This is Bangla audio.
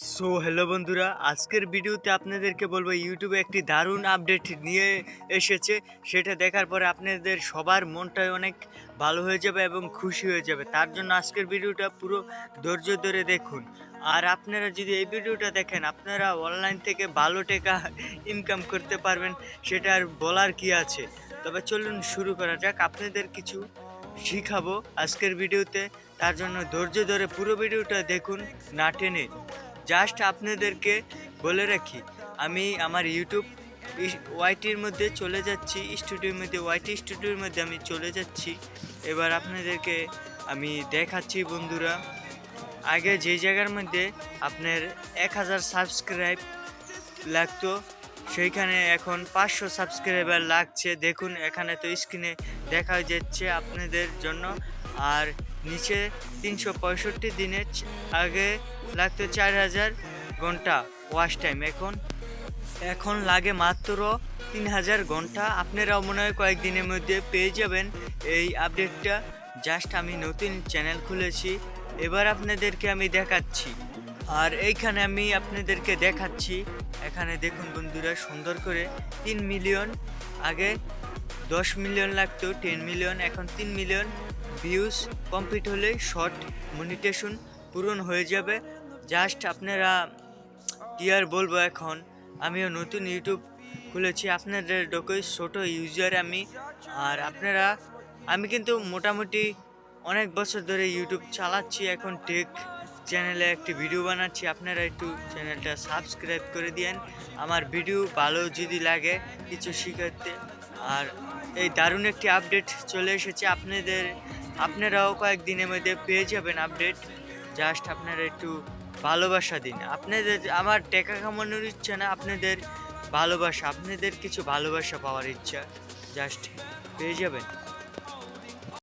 হ্যালো বন্ধুরা, আজকের ভিডিওতে আপনাদেরকে বলবো ইউটিউবে একটি দারুণ আপডেট নিয়ে এসেছে। সেটা দেখার পরে আপনাদের সবার মনটাই অনেক ভালো হয়ে যাবে এবং খুশি হয়ে যাবে। তার জন্য আজকের ভিডিওটা পুরো ধৈর্য ধরে দেখুন। আর আপনারা যদি এই ভিডিওটা দেখেন, আপনারা অনলাইন থেকে ভালো টাকা ইনকাম করতে পারবেন, সেটা আর বলার কি আছে। তবে চলুন শুরু করা যাক। আপনাদের কিছু শিখাবো আজকের ভিডিওতে। তার জন্য ধৈর্য ধরে পুরো ভিডিওটা দেখুন, না টেনে। জাস্ট আপনাদেরকে বলে রাখি, আমি আমার ইউটিউব ওয়াইটির মধ্যে চলে যাচ্ছি, স্টুডিওর মধ্যে, ওয়াইটি স্টুডিওর মধ্যে আমি চলে যাচ্ছি। এবার আপনাদেরকে আমি দেখাচ্ছি বন্ধুরা। আগে যে জায়গার মধ্যে আপনার 1000 সাবস্ক্রাইব লাগতো, সেইখানে এখন 500 সাবস্ক্রাইবার লাগছে। দেখুন এখানে তো স্ক্রিনে দেখা যাচ্ছে আপনাদের জন্য। আর নিচে 365 দিনের আগে লাগতো 4000 ঘন্টা ওয়াচ টাইম, এখন লাগে মাত্র 3000 ঘন্টা। আপনারাও মনে হয় কয়েকদিনের মধ্যে পেয়ে যাবেন এই আপডেটটা। জাস্ট আমি নতুন চ্যানেল খুলেছি, এবার আপনাদেরকে আমি দেখাচ্ছি। আর এইখানে আমি আপনাদেরকে দেখাচ্ছি, এখানে দেখুন বন্ধুরা সুন্দর করে 3 মিলিয়ন, আগে 10 মিলিয়ন লাগতো, 10 মিলিয়ন, এখন 3 মিলিয়ন ভিউজ কমপ্লিট হলে শর্ট মনিটেশন পূরণ হয়ে যাবে। জাস্ট আপনারা কি আর বলবো, এখন আমিও নতুন ইউটিউব খুলেছি, আপনাদের ডোকই ছোট ইউজার আমি। আর আমি কিন্তু মোটামুটি অনেক বছর ধরে ইউটিউব চালাচ্ছি, এখন টেক চ্যানেলে একটি ভিডিও বানাচ্ছি। আপনারা একটু চ্যানেলটা সাবস্ক্রাইব করে দিয়েন, আমার ভিডিও ভালো যদি লাগে কিছু শিখাতে। আর এই দারুণ একটি আপডেট চলে এসেছে, আপনারাও কয়েকদিনের মধ্যে পেয়ে যাবেন আপডেট। জাস্ট আপনারা একটু ভালোবাসা দিন। আপনাদের আমার টাকা কামানোর ইচ্ছা না, আপনাদের ভালোবাসা, আপনাদের কিছু ভালোবাসা পাওয়ার ইচ্ছা। জাস্ট পেয়ে যাবেন।